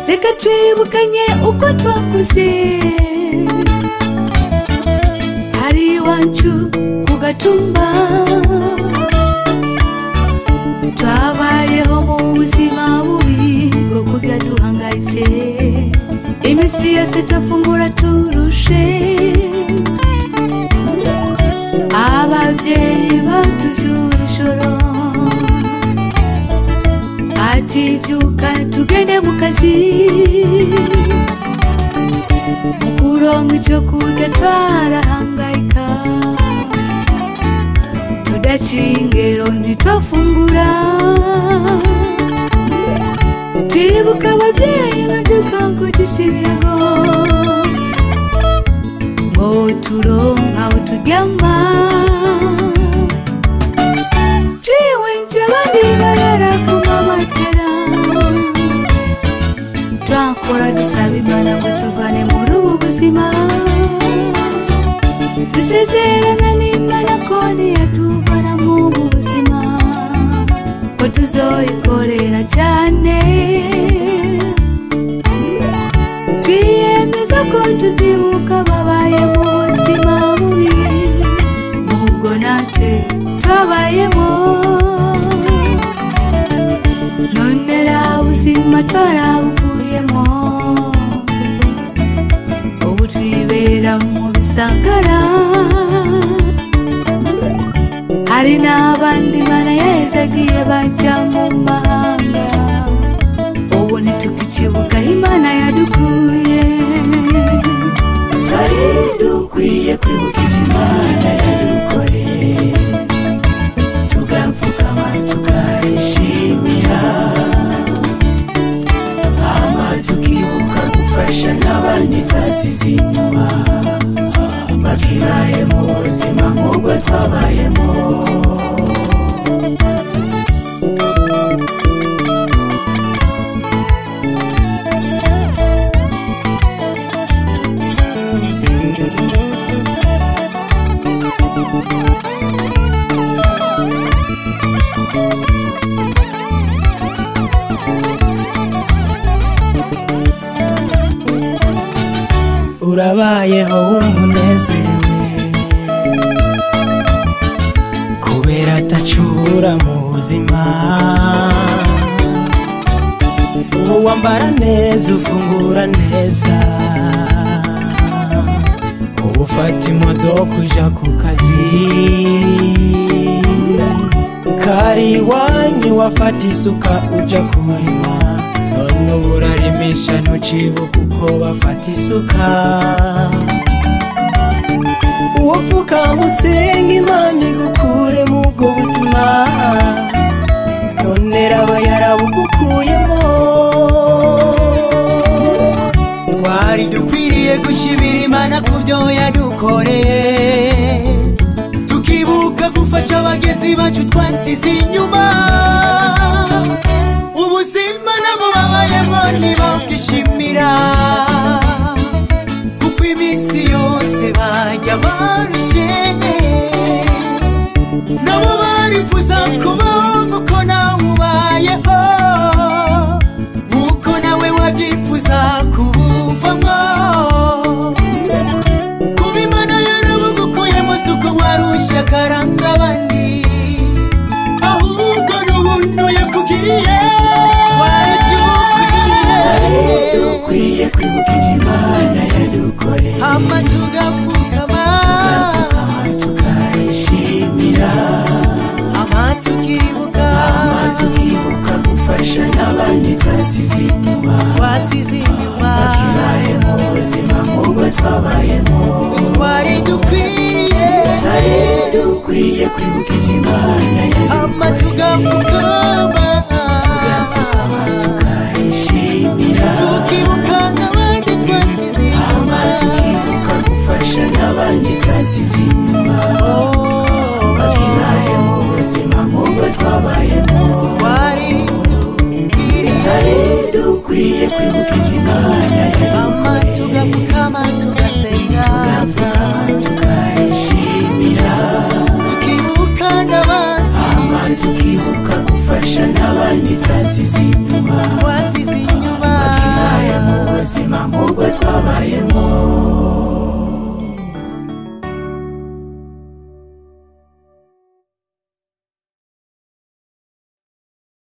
Reka twibukanye uko twakuze ari iwacu ku Gatumba, twabayeho mu buzima bubi bwo kurya duhangayitse, iminsi yose tafungura turushe, ababyeyi batuzura ijoro ati vyuka tugende mu kazi, mu kuronka ico kurya twarahangayika, tudaciye ingero ntitwafungura, twibuka ababyeyi badukangugisha ibirago ngo turonka aho turyama, twiwe nje abandi barara ku mamatera, twakora dusaba Imana ngo tuvane muri ubu buzima, dusezerana n'Imana ko niyatuvana mu buzima ko tuzoyikorera cyane, twiyemeza ko tuzibuka babaye mu buzima bubi nubwo natwe twabayemo, none ubuzima twarabuvuyemo, ubu twibera mu bisagara, hari n'abandi Imana yahezagiye baja mu mahanga, ubu ntitukikibuka Imana yadukuye, twari dukwiye kwibuka Imana yadukoreye, tugapfukama tukayishimira, hama tukibuka gufasha n'abandi twasize inyuma, bakibaye mu buzima nk'ubwo twabayemo. Urabayeho wumva unezerewe kubera atacubura mu buzima, ubu wambara neza ufungura neza, ubu ufata imodoka uja ku kazi, kari iwanyu wafata isuka uja kurima, none ubu urarimisha ntucibuka uko bafata isuka, uwapfuka musenga Imana igukure mu bwo buzima, none raba yarabugukuyemo, twari dukwiriye gushimira Imana ku byo yadukoreye, tukibuka gufasha abagezi bacu twasize inyuma, ubuzima nabo babayemo ntibabwishimira, kuko iminsi yose bajya barushe, nabo barifuza kubaho nk'uko nawe ubayeho, nk'uko nawe wabyifuza kubuvamo, kuba Imana yarabugukuyemo si uko warusha akaranga abandi, ahubwo n'ubuntu yakugiriye, dukwiye kwibuka Imana yadukoreye, hama tugapfukama tukayishimira, hama tukibuka gufasha n'abandi twasize inyuma, bakibaye mu buzima nk'ubwo twabayemo, twari dukwiye kwibuka Imana yadukoreye, hama tugapfukama tukayishimira, tukibuka n'abandi twasize inyuma, tukibuka gufasha n'abandi twasize inyuma, bakibaye mu buzima nk'ubwo twabayemo, twari dukwiye kwibuka Imana yadukoreye, tugapfukama tugasenga, tukayishimira, tukibuka gufasha n'abandi twasize inyuma twasize inyuma bakibaye mu buzima nk'ubwo twabayemo